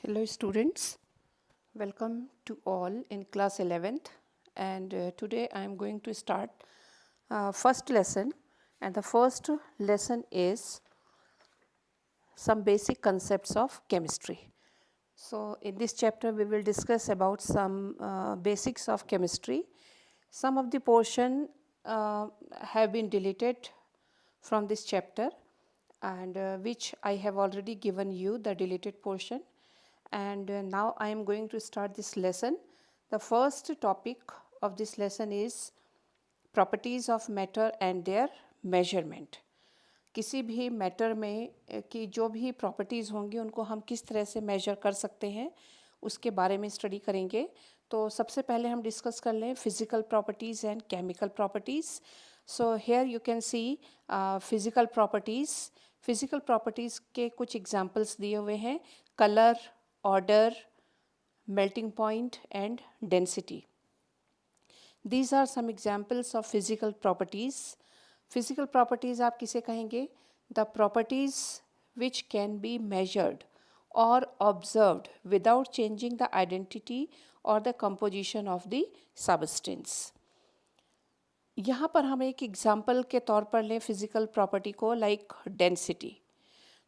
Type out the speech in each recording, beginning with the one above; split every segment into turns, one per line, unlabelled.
Hello students, welcome to all in class 11th and today I am going to start first lesson, and the first lesson is some basic concepts of chemistry. So in this chapter we will discuss about some basics of chemistry. Some of the portion have been deleted from this chapter, and which I have already given you the deleted portion, and now I am going to start this lesson. The first topic of this lesson is properties of matter and their measurement. किसी भी matter में की जो भी properties होंगी उनको हम किस तरह से मेजर कर सकते हैं उसके बारे में स्टडी करेंगे. तो सबसे पहले हम डिस्कस कर लें physical properties and chemical properties. So here you can see physical properties. Physical properties के कुछ एग्जांपल्स दिए हुए हैं: colour, order, melting point and density. These are some examples of physical properties. Physical properties आप किसे कहेंगे? The properties which can be measured or observed without changing the identity or the composition of the substance. यहाँ पर हम एक example के तौर पर लें फिज़िकल प्रॉपर्टी को, लाइक डेंसिटी.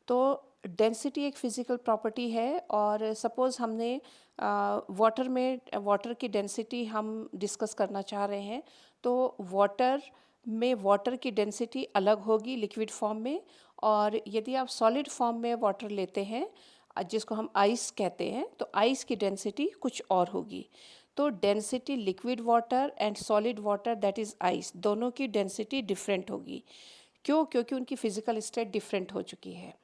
तो डेंसिटी एक फ़िज़िकल प्रॉपर्टी है, और सपोज़ हमने वाटर की डेंसिटी हम डिस्कस करना चाह रहे हैं, तो वाटर की डेंसिटी अलग होगी लिक्विड फॉर्म में, और यदि आप सॉलिड फॉर्म में वाटर लेते हैं जिसको हम आइस कहते हैं, तो आइस की डेंसिटी कुछ और होगी. तो density liquid water and solid water that is ice, दोनों की डेंसिटी डिफरेंट होगी. क्यों? क्योंकि उनकी फ़िज़िकल स्टेट डिफरेंट हो चुकी है.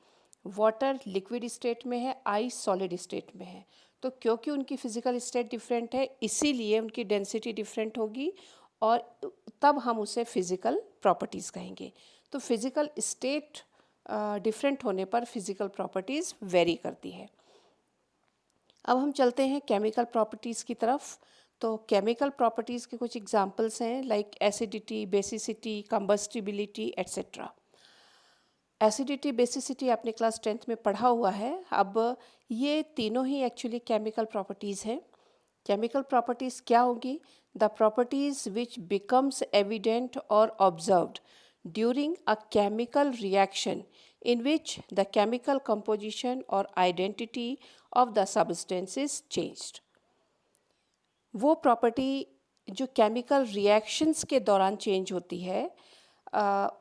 वाटर लिक्विड स्टेट में है, आइस सॉलिड स्टेट में है. तो क्योंकि उनकी फ़िज़िकल स्टेट डिफरेंट है, इसीलिए उनकी डेंसिटी डिफरेंट होगी, और तब हम उसे फ़िज़िकल प्रॉपर्टीज़ कहेंगे. तो फ़िज़िकल स्टेट डिफरेंट होने पर फ़िज़िकल प्रॉपर्टीज़ वेरी करती है. अब हम चलते हैं केमिकल प्रॉपर्टीज़ की तरफ. तो केमिकल प्रॉपर्टीज़ के कुछ एग्जांपल्स हैं, like acidity, basicity, combustibility etcetera. Acidity, basicity आपने क्लास 10th में पढ़ा हुआ है. अब ये तीनों ही एक्चुअली केमिकल प्रॉपर्टीज़ हैं. केमिकल प्रॉपर्टीज़ क्या होंगी? The properties which becomes evident और observed during a chemical reaction in which the chemical composition or identity of the substance is changed. वो प्रॉपर्टी जो केमिकल रिएक्शंस के दौरान चेंज होती है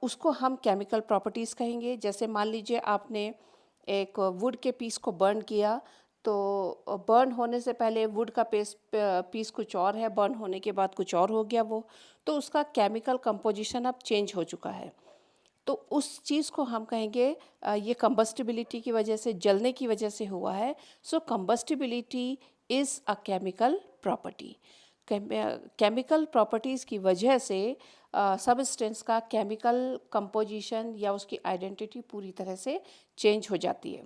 उसको हम केमिकल प्रॉपर्टीज़ कहेंगे. जैसे मान लीजिए आपने एक वुड के पीस को बर्न किया, तो बर्न होने से पहले वुड का पीस कुछ और है, बर्न होने के बाद कुछ और हो गया वो, तो उसका केमिकल कंपोजिशन अब चेंज हो चुका है. तो उस चीज़ को हम कहेंगे ये कंबस्टिबिलिटी की वजह से, जलने की वजह से हुआ है. So combustibility is a chemical property. Chemical properties की वजह से सबस्टेंस का केमिकल कंपोजिशन या उसकी आइडेंटिटी पूरी तरह से चेंज हो जाती है.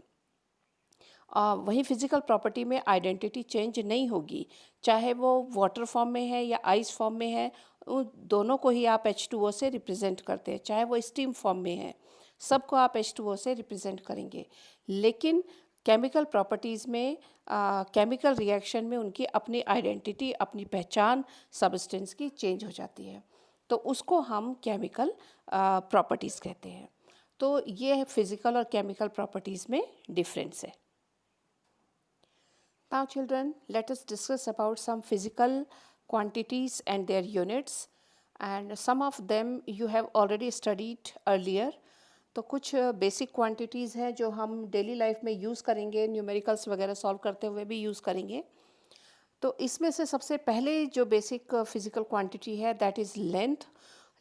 वहीं फिज़िकल प्रॉपर्टी में आइडेंटिटी चेंज नहीं होगी, चाहे वो वाटर फॉर्म में है या आइस फॉर्म में है. उन दोनों को ही आप H2O से रिप्रेजेंट करते हैं. चाहे वो स्टीम फॉर्म में है, सबको आप H2O से रिप्रेजेंट करेंगे. लेकिन केमिकल प्रॉपर्टीज़ में केमिकल रिएक्शन में उनकी अपनी आइडेंटिटी, अपनी पहचान सबस्टेंस की चेंज हो जाती है, तो उसको हम केमिकल प्रॉपर्टीज़ कहते हैं. तो ये फिज़िकल और केमिकल प्रॉपर्टीज़ में डिफरेंस है. Now children, let us discuss about some physical quantities and their units, and some of them you have already studied earlier. तो कुछ बेसिक क्वांटिटीज़ हैं जो हम डेली लाइफ में यूज़ करेंगे, न्यूमेरिकल्स वगैरह सॉल्व करते हुए भी यूज़ करेंगे. तो इसमें से सबसे पहले जो बेसिक फिज़िकल क्वांटिटी है दैट इज़ लेंथ.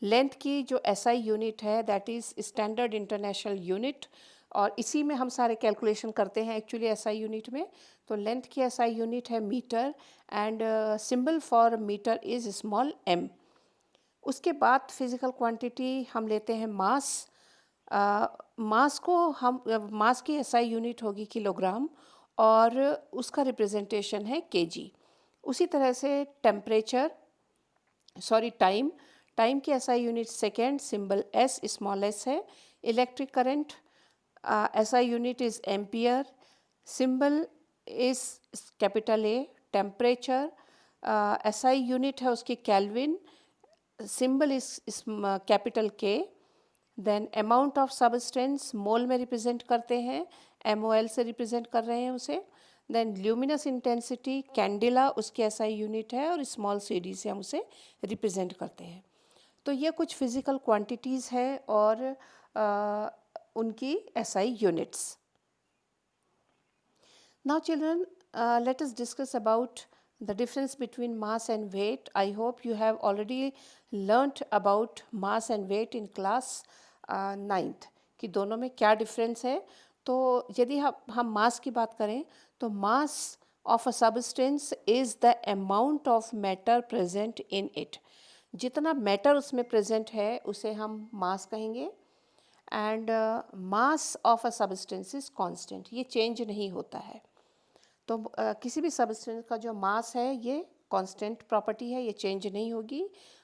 लेंथ की जो SI यूनिट है that is standard international unit, और इसी में हम सारे कैलकुलेशन करते हैं एक्चुअली SI यूनिट में. तो लेंथ की SI यूनिट है metre, and symbol for metre is small m. उसके बाद फिज़िकल क्वांटिटी हम लेते हैं मास. मास की SI यूनिट होगी किलोग्राम, और उसका रिप्रेजेंटेशन है kg. उसी तरह से टाइम की SI unit second, symbol S small s है. Electric current SI unit is ampere, symbol is capital A, temperature SI unit है उसकी केल्विन, सिंबल इस कैपिटल के, देन अमाउंट ऑफ सबस्टेंस मोल में रिप्रेजेंट करते हैं, MOL से रिप्रेजेंट कर रहे हैं उसे, देन ल्यूमिनस इंटेंसिटी कैंडिला उसकी SI यूनिट है और स्मॉल CD से हम उसे रिप्रेजेंट करते हैं। तो ये कुछ फिजिकल क्वांटिटीज़ है और उनकी SI units. Now children, let us discuss about the difference between mass and weight. I hope you have already learnt about mass and weight in class 9th कि दोनों में क्या डिफरेंस है। तो यदि हम मास की बात करें तो mass of a substance is the amount of matter present in it. जितना मैटर उसमें प्रेजेंट है उसे हम मास कहेंगे। And mass of a substance is constant, ये चेंज नहीं होता है। तो किसी भी सब्सटेंस का जो मास है ये कांस्टेंट प्रॉपर्टी है, ये चेंज नहीं होगी।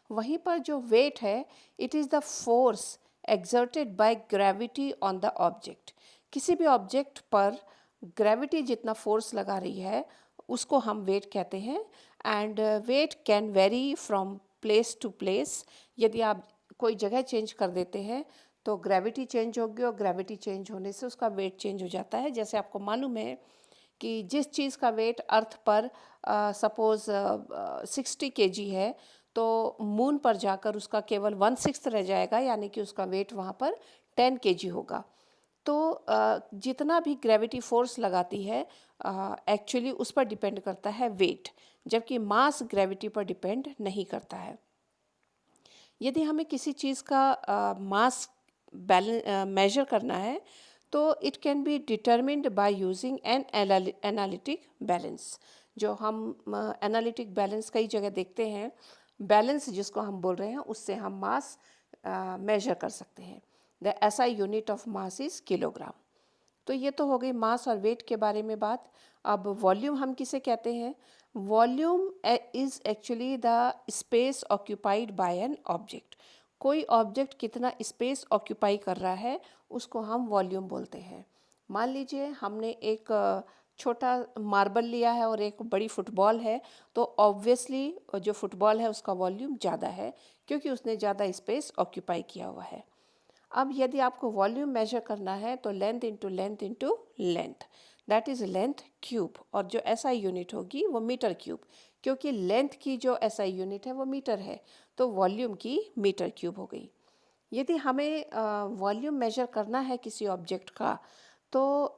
वहीं पर जो वेट है, it is the force exerted by gravity on the object. किसी भी ऑब्जेक्ट पर ग्रेविटी जितना फोर्स लगा रही है उसको हम वेट कहते हैं। And weight can vary from place to place. यदि आप कोई जगह चेंज कर देते हैं तो ग्रेविटी चेंज होगी और ग्रेविटी चेंज होने से उसका वेट चेंज हो जाता है। जैसे आपको मालूम है कि जिस चीज़ का वेट अर्थ पर सपोज़ 60 kg है तो मून पर जाकर उसका केवल 1/6 रह जाएगा, यानी कि उसका वेट वहाँ पर 10 kg होगा। तो जितना भी ग्रेविटी फोर्स लगाती है एक्चुअली उस पर डिपेंड करता है वेट, जबकि मास ग्रेविटी पर डिपेंड नहीं करता है। यदि हमें किसी चीज़ का मास मेजर करना है तो it can be determined by using an analytic balance. जो हम एनालिटिक बैलेंस कई जगह देखते हैं, बैलेंस जिसको हम बोल रहे हैं उससे हम मास मेजर कर सकते हैं। The SI unit of mass is kilogram. तो ये तो हो गई मास और वेट के बारे में बात। अब वॉल्यूम हम किसे कहते हैं? Volume is actually the space occupied by an object. कोई ऑब्जेक्ट कितना स्पेस ऑक्यूपाई कर रहा है उसको हम वॉल्यूम बोलते हैं। मान लीजिए हमने एक छोटा मार्बल लिया है और एक बड़ी फुटबॉल है, तो ऑब्वियसली जो फुटबॉल है उसका वॉल्यूम ज़्यादा है क्योंकि उसने ज़्यादा स्पेस ऑक्यूपाई किया हुआ है। अब यदि आपको वॉल्यूम मेजर करना है तो length into length, that is length cube, और जो SI यूनिट होगी वो मीटर क्यूब, क्योंकि लेंथ की जो SI यूनिट है वो मीटर है, तो वॉल्यूम की मीटर क्यूब हो गई। यदि हमें वॉल्यूम मेजर करना है किसी ऑब्जेक्ट का तो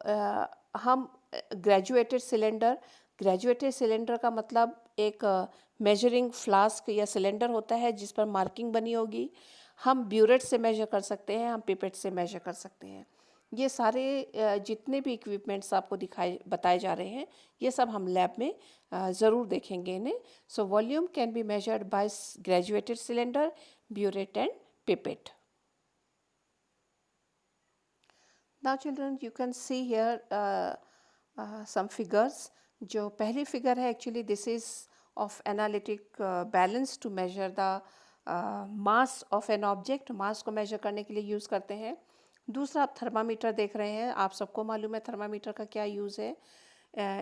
हम ग्रेजुएटेड सिलेंडर का मतलब एक मेजरिंग फ्लास्क या सिलेंडर होता है जिस पर मार्किंग बनी होगी। हम ब्यूरेट से मेजर कर सकते हैं, हम पिपेट से मेजर कर सकते हैं। ये सारे जितने भी इक्विपमेंट्स आपको बताए जा रहे हैं ये सब हम लैब में ज़रूर देखेंगे इन्हें। So volume can be measured by graduated cylinder, burette and pipette. Now children, you can see here some figures. जो पहली फिगर है actually this is of analytic balance to measure the mass of an object. Mass को measure करने के लिए use करते हैं। दूसरा आप थर्मामीटर देख रहे हैं, आप सबको मालूम है थर्मामीटर का क्या यूज़ है।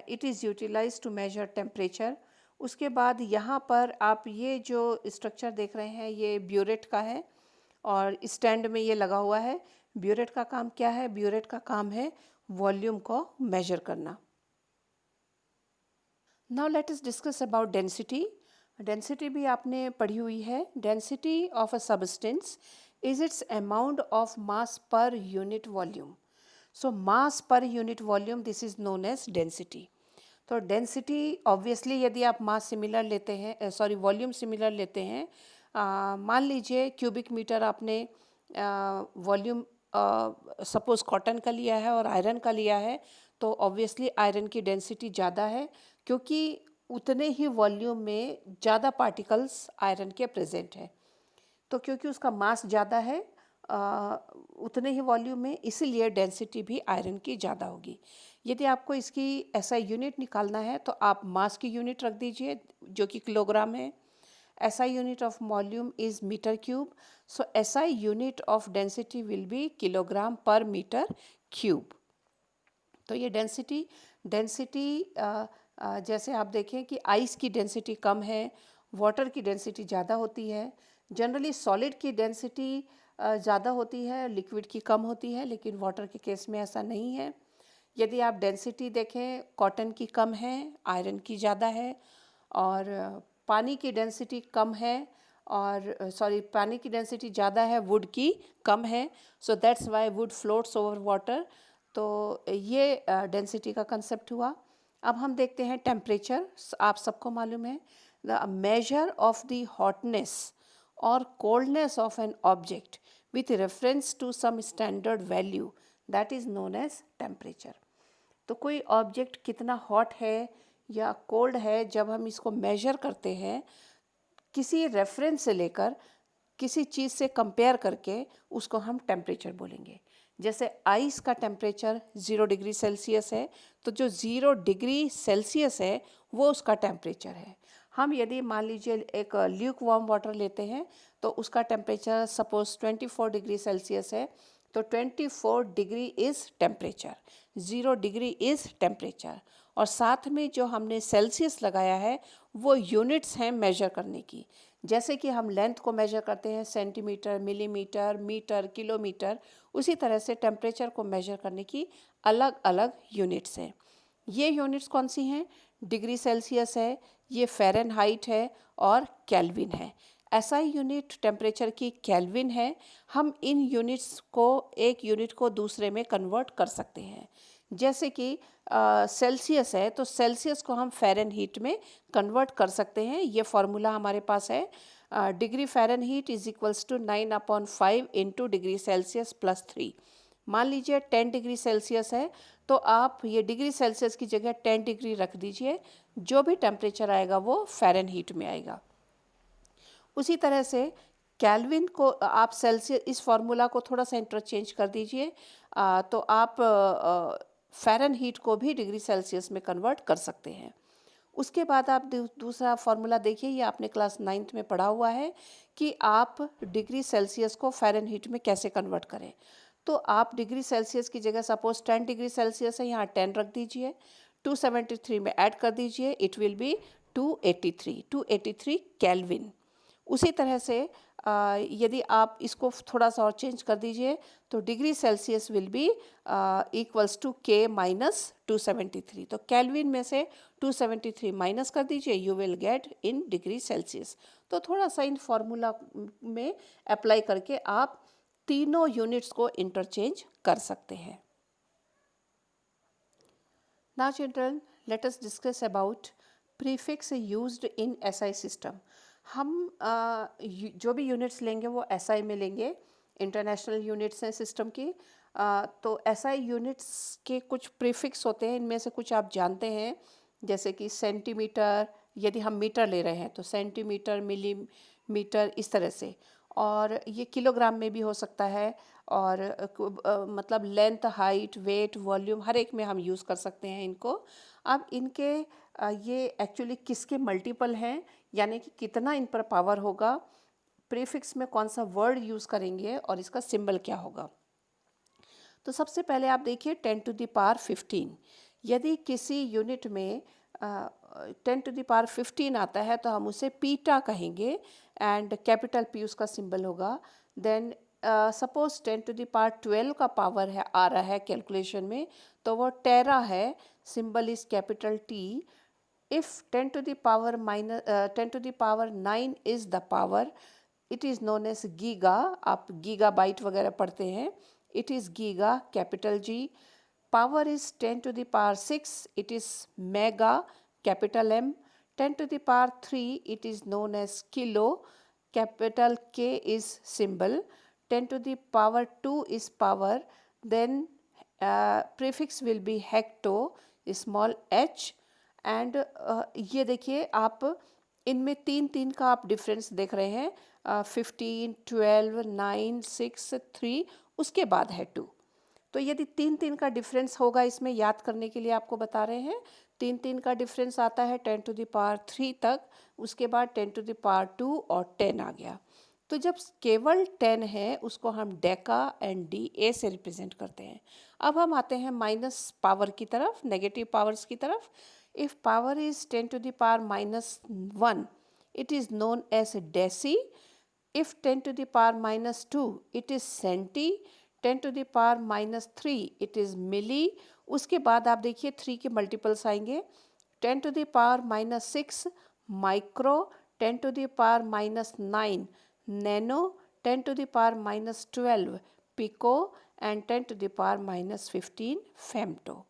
It is utilise to measure temperature. उसके बाद यहाँ पर आप ये जो स्ट्रक्चर देख रहे हैं ये ब्यूरेट का है और स्टैंड में ये लगा हुआ है। ब्यूरेट का काम क्या है? ब्यूरेट का काम है वॉल्यूम को मेजर करना। Now let us discuss about density. Density भी आपने पढ़ी हुई है। Density of a substance is its amount of mass per unit volume. So mass per unit volume, this is known as density. तो density obviously यदि आप मास similar लेते हैं, सॉरी वॉल्यूम सिमिलर लेते हैं, मान लीजिए क्यूबिक मीटर आपने वॉल्यूम सपोज़ कॉटन का लिया है और आयरन का लिया है, तो ऑब्वियसली आयरन की डेंसिटी ज़्यादा है क्योंकि उतने ही वॉल्यूम में ज़्यादा पार्टिकल्स आयरन के प्रेजेंट हैं। तो क्योंकि उसका मास ज़्यादा है उतने ही वॉल्यूम में, इसीलिए डेंसिटी भी आयरन की ज़्यादा होगी। यदि आपको इसकी SI यूनिट निकालना है तो आप मास की यूनिट रख दीजिए जो कि किलोग्राम है। SI unit of volume is metre cube, so SI unit of density will be kilogram per metre cube. तो ये डेंसिटी डेंसिटी जैसे आप देखें कि आइस की डेंसिटी कम है, वाटर की डेंसिटी ज़्यादा होती है। जनरली सॉलिड की डेंसिटी ज़्यादा होती है, लिक्विड की कम होती है, लेकिन वाटर के केस में ऐसा नहीं है। यदि आप डेंसिटी देखें, कॉटन की कम है, आयरन की ज़्यादा है, और पानी की डेंसिटी कम है, और पानी की डेंसिटी ज़्यादा है, वुड की कम है। So that's why would floats over water. तो ये डेंसिटी का कंसेप्ट हुआ। अब हम देखते हैं टेम्परेचर। आप सबको मालूम है the measure of the hotness और coldness of an object with reference to some standard value that is known as temperature। तो कोई ऑब्जेक्ट कितना हॉट है या कोल्ड है, जब हम इसको मेजर करते हैं किसी रेफरेंस से लेकर, किसी चीज़ से कंपेयर करके, उसको हम टेम्परेचर बोलेंगे। जैसे आइस का टेम्परेचर 0 डिग्री सेल्सियस है, तो जो 0 डिग्री सेल्सियस है वो उसका टेम्परेचर है। हम यदि मान लीजिए एक ल्यूक वार्म वाटर लेते हैं तो उसका टेम्परेचर सपोज 24 डिग्री सेल्सियस है, तो 24 degree is temperature, 0 degree is temperature. और साथ में जो हमने सेल्सियस लगाया है वो यूनिट्स हैं मेजर करने की। जैसे कि हम लेंथ को मेजर करते हैं सेंटीमीटर, मिलीमीटर, मीटर, किलोमीटर, उसी तरह से टेम्परेचर को मेजर करने की अलग अलग यूनिट्स हैं। ये यूनिट्स कौन सी हैं? डिग्री सेल्सियस है, ये फ़ारेनहाइट है, और केल्विन है। ऐसा यूनिट टेम्परेचर की केल्विन है। हम इन यूनिट्स को, एक यूनिट को दूसरे में कन्वर्ट कर सकते हैं। जैसे कि सेल्सियस है, तो सेल्सियस को हम फ़ारेनहीट में कन्वर्ट कर सकते हैं। ये फार्मूला हमारे पास है, degree Fahrenheit is equals to 9/5 into degree Celsius plus 3। मान लीजिए 10 डिग्री सेल्सियस है, तो आप ये डिग्री सेल्सियस की जगह 10 डिग्री रख दीजिए, जो भी टेम्परेचर आएगा वो फ़ारेनहीट में आएगा। उसी तरह से केल्विन को आप सेल्सियस, इस फार्मूला को थोड़ा सा इंटरचेंज कर दीजिए, तो आप फ़ारेनहीट को भी डिग्री सेल्सियस में कन्वर्ट कर सकते हैं। उसके बाद आप दूसरा फार्मूला देखिए, ये आपने क्लास 9th में पढ़ा हुआ है कि आप डिग्री सेल्सियस को फ़ारेनहीट में कैसे कन्वर्ट करें। तो आप डिग्री सेल्सियस की जगह सपोज 10 डिग्री सेल्सियस है, यहाँ 10 रख दीजिए, 273 में ऐड कर दीजिए, इट विल बी 283 केल्विन। उसी तरह से यदि आप इसको थोड़ा सा और चेंज कर दीजिए, तो degree Celsius will be equals to K minus 273। तो केल्विन में से 273 माइनस कर दीजिए, you will get in degree Celsius. तो थोड़ा सा इन फार्मूला में अप्लाई करके आप तीनों यूनिट्स को इंटरचेंज कर सकते हैं। Now children, let us discuss about prefix used in SI system। हम जो भी यूनिट्स लेंगे वो SI में लेंगे, इंटरनेशनल यूनिट्स हैं सिस्टम की। तो SI यूनिट्स के कुछ प्रीफिक्स होते हैं, इनमें से कुछ आप जानते हैं, जैसे कि सेंटीमीटर, यदि हम मीटर ले रहे हैं तो सेंटीमीटर, मिलीमीटर, इस तरह से। और ये किलोग्राम में भी हो सकता है, और मतलब लेंथ, हाइट, वेट, वॉल्यूम, हर एक में हम यूज़ कर सकते हैं इनको। अब इनके ये एक्चुअली किसके मल्टीपल हैं, यानी कि कितना इन पर पावर होगा, प्रीफिक्स में कौन सा वर्ड यूज़ करेंगे, और इसका सिंबल क्या होगा। तो सबसे पहले आप देखिए 10 टू द पावर 15। यदि किसी यूनिट में 10 टू द पावर 15 आता है तो हम उसे पीटा कहेंगे, एंड कैपिटल पी उसका सिंबल होगा। Then suppose 10 to the power 12 का पावर है, आ रहा है कैलकुलेशन में, तो वो टेरा है, symbol is capital T. If 10 to the power 9 is the power, it is known as giga. आप गीगा बाइट वगैरह पढ़ते हैं, it is giga, capital G. Power is 10 to the power 6, it is mega, capital M. 10 to the power 3, it is known as kilo, capital K is symbol. 10 to the power 2 is power, then prefix will be hecto, small h. And ये देखिए आप इनमें 3 का आप difference देख रहे हैं, 15, 12, 9, 6, 3, उसके बाद है 2। तो यदि 3 का डिफरेंस होगा, इसमें याद करने के लिए आपको बता रहे हैं, 3 का डिफरेंस आता है 10 टू द पावर 3 तक, उसके बाद 10 टू द पावर 2 और 10 आ गया। तो जब केवल 10 है उसको हम डेका एंड डी ए से रिप्रेजेंट करते हैं। अब हम आते हैं माइनस पावर की तरफ, नेगेटिव पावर्स की तरफ। If power is 10 to the power minus 1, it is known as deci. If 10 to the power minus 2, it is centi. 10 to the power minus 3, it is milli. उसके बाद आप देखिए 3 के multiples आएंगे। 10 to the power minus 6 micro, 10 to the power minus 9 nano, 10 to the power minus 12 pico and 10 to the power minus 15 femto.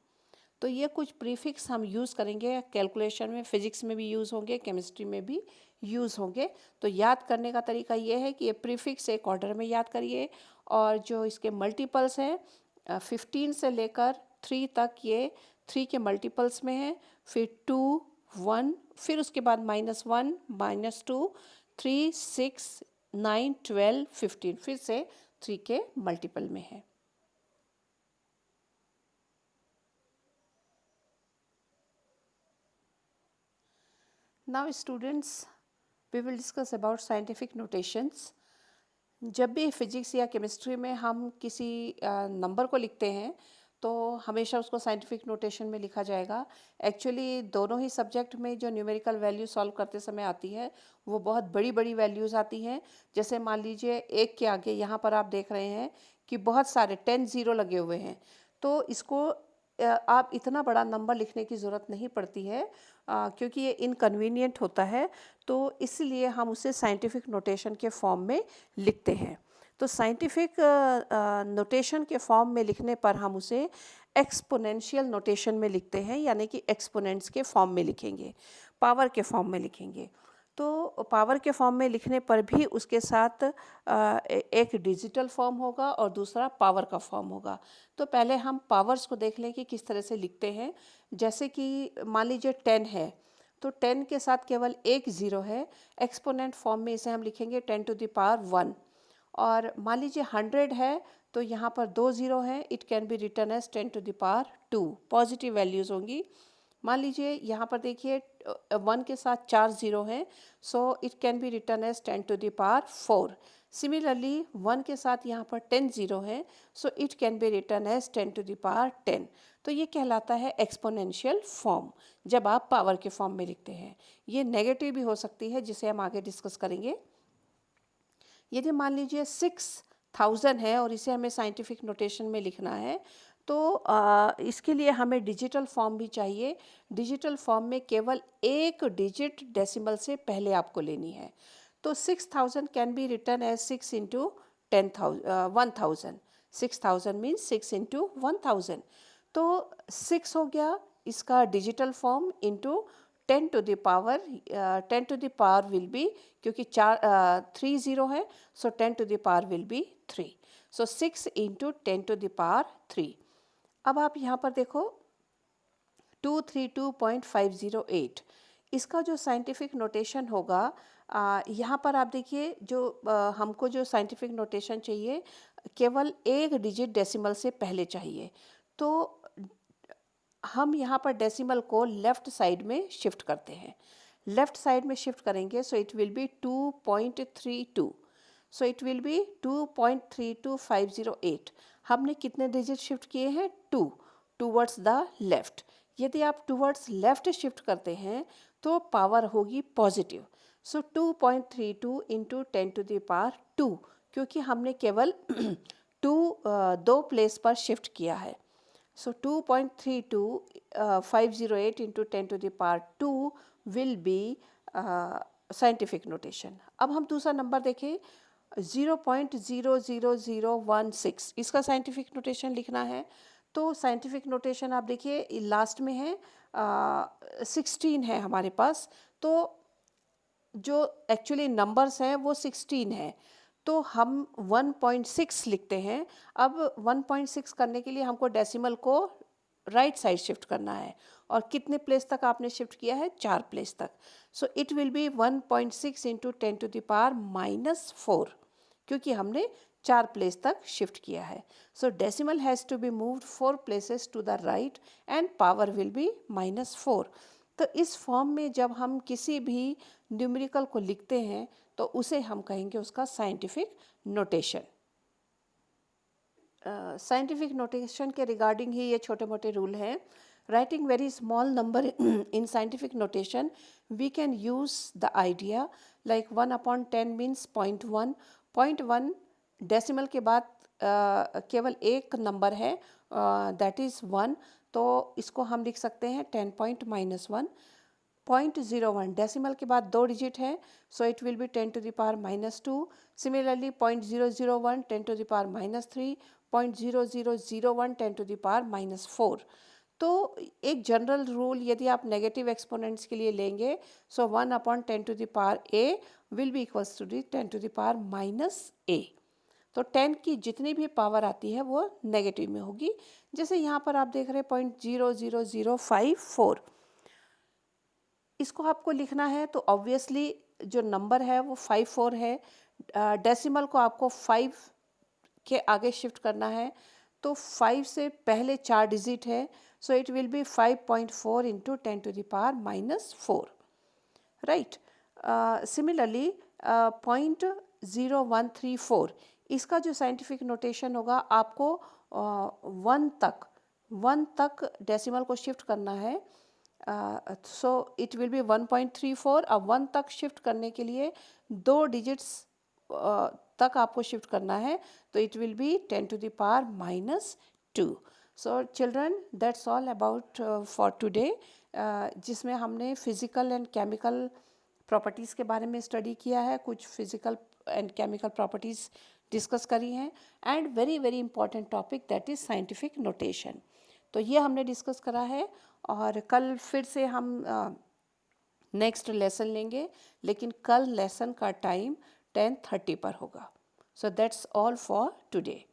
तो ये कुछ prefix हम यूज़ करेंगे कैलकुलेशन में, फिजिक्स में भी यूज़ होंगे, केमिस्ट्री में भी यूज़ होंगे। तो याद करने का तरीका ये है कि ये प्रीफिक्स एक ऑर्डर में याद करिए, और जो इसके मल्टीपल्स हैं 15 से लेकर 3 तक, ये 3 के मल्टीपल्स में है। फिर 2, 1, फिर उसके बाद -1, -2, 3, 6, 9, 12, 15 फिर से 3 के मल्टीपल में है। Now students, we will discuss about scientific notations. जब भी फिजिक्स या केमिस्ट्री में हम किसी नंबर को लिखते हैं तो हमेशा उसको साइंटिफिक नोटेशन में लिखा जाएगा। एक्चुअली दोनों ही सब्जेक्ट में जो न्यूमेरिकल वैल्यू सॉल्व करते समय आती है वो बहुत बड़ी बड़ी वैल्यूज़ आती हैं। जैसे मान लीजिए एक के आगे यहाँ पर आप देख रहे हैं कि बहुत सारे 10 ज़ीरो लगे हुए हैं, तो इसको आप इतना बड़ा नंबर लिखने की ज़रूरत नहीं पड़ती है, क्योंकि ये इनकन्वीनियंट होता है, तो इसलिए हम उसे साइंटिफिक नोटेशन के फॉर्म में लिखते हैं। तो साइंटिफिक नोटेशन के फॉर्म में लिखने पर हम उसे एक्सपोनेंशियल नोटेशन में लिखते हैं, यानी कि एक्सपोनेंट्स के फॉर्म में लिखेंगे, पावर के फॉर्म में लिखेंगे। तो पावर के फॉर्म में लिखने पर भी उसके साथ एक डिजिटल फॉर्म होगा और दूसरा पावर का फॉर्म होगा। तो पहले हम पावर्स को देख लें कि किस तरह से लिखते हैं। जैसे कि मान लीजिए 10 है, तो 10 के साथ केवल एक ज़ीरो है, एक्सपोनेंट फॉर्म में इसे हम लिखेंगे 10 टू द पावर 1। और मान लीजिए 100 है, तो यहाँ पर 2 ज़ीरो हैं, it can be written as 10 to the power 2, positive values होंगी। मान लीजिए यहाँ पर देखिए 1 के साथ 4 ज़ीरो हैं, so it can be written as 10 to the power 4। Similarly 1 के साथ यहाँ पर 10 ज़ीरो हैं, so it can be written as 10 to the power 10। तो ये कहलाता है एक्सपोनेंशियल फॉर्म, जब आप पावर के फॉर्म में लिखते हैं। ये नेगेटिव भी हो सकती है, जिसे हम आगे डिस्कस करेंगे। यदि मान लीजिए 6000 है और इसे हमें साइंटिफिक नोटेशन में लिखना है, तो इसके लिए हमें डिजिटल फॉर्म भी चाहिए। डिजिटल फॉर्म में केवल एक डिजिट डेसिमल से पहले आपको लेनी है। तो 6000 can be written as 6 into 10,000। 6000 means 6 into 1000। तो 6 हो गया इसका digital form, into 10 to the power, 10 to the power will be, क्योंकि 3 ज़ीरो है, so 10 to the power will be 3। So 6 into 10 to the power 3। अब आप यहाँ पर देखो 232.508, इसका जो साइंटिफिक नोटेशन होगा, यहाँ पर आप देखिए जो हमको जो साइंटिफिक नोटेशन चाहिए केवल एक डिजिट डेसिमल से पहले चाहिए। तो हम यहाँ पर डेसिमल को लेफ़्ट साइड में शिफ्ट करते हैं। लेफ़्ट साइड में शिफ्ट करेंगे, सो it will B 2.32। So it will B 2.32508। हमने कितने डिजिट शिफ्ट किए हैं? 2 टूवर्ड्स द लेफ़्ट। यदि आप टूवर्ड्स लेफ़्ट शिफ्ट करते हैं तो पावर होगी positive. So 2.32 into 10 to the power 2, क्योंकि हमने केवल 2 प्लेस पर शिफ्ट किया है। So 2.32508 into 10 to the power 2 will be scientific notation. अब हम दूसरा नंबर देखें, 0.00016, इसका साइंटिफिक नोटेशन लिखना है। तो साइंटिफिक नोटेशन आप देखिए लास्ट में है, 16 है हमारे पास। तो जो एक्चुअली नंबर्स हैं वो 16 है, तो हम 1.6 लिखते हैं। अब 1.6 करने के लिए हमको डेसिमल को राइट साइड शिफ्ट करना है, और कितने प्लेस तक आपने शिफ्ट किया है? 4 प्लेस तक। So it will be 1.6 into 10 to the power -4, क्योंकि हमने 4 प्लेस तक शिफ्ट किया है। So decimal has to be moved 4 places to the right and power will be -4। तो इस फॉर्म में जब हम किसी भी न्यूमेरिकल को लिखते हैं तो उसे हम कहेंगे उसका साइंटिफिक नोटेशन। साइंटिफिक नोटेशन के रिगार्डिंग ही ये छोटे मोटे रूल हैं। Writing very small number in scientific notation we can use the idea like 1/10 means 0.1। 0.1 decimal के बाद केवल एक नंबर है, दैट इज़ 1, तो इसको हम लिख सकते हैं 10.-1। 0.01 डेसिमल के बाद 2 डिजिट है, सो इट विल बी 10⁻²। सिमिलरली 0.001 10⁻3, 0.0001 10⁻4। तो एक जनरल रूल यदि आप नेगेटिव एक्सपोनेंट्स के लिए लेंगे, so 1/10⁻A will be equals to 10⁻A। तो 10 की जितनी भी पावर आती है वो नेगेटिव में होगी। जैसे यहाँ पर आप देख रहे हैं 0.00054, इसको आपको लिखना है तो ऑब्वियसली जो नंबर है वो 54 है। डेसिमल को आपको 5 के आगे शिफ्ट करना है, तो 5 से पहले 4 डिजिट है, सो it will B 5.4 into 10⁻⁴, right. Similarly 0.0134, इसका जो साइंटिफिक नोटेशन होगा आपको 1 तक डेसिमल को शिफ्ट करना है, सो इट विल बी 1.34। अब 1 तक शिफ्ट करने के लिए 2 डिजिट्स तक आपको शिफ्ट करना है, तो it will B 10⁻²। So children, that's all about for today, जिसमें हमने फिज़िकल एंड केमिकल प्रॉपर्टीज़ के बारे में स्टडी किया है, कुछ physical and chemical properties discuss करी हैं, and very very important topic that is scientific notation. तो ये हमने डिस्कस करा है, और कल फिर से हम नेक्स्ट लेसन लेंगे, लेकिन कल लेसन का टाइम 10:30 पर होगा। So that's all for today.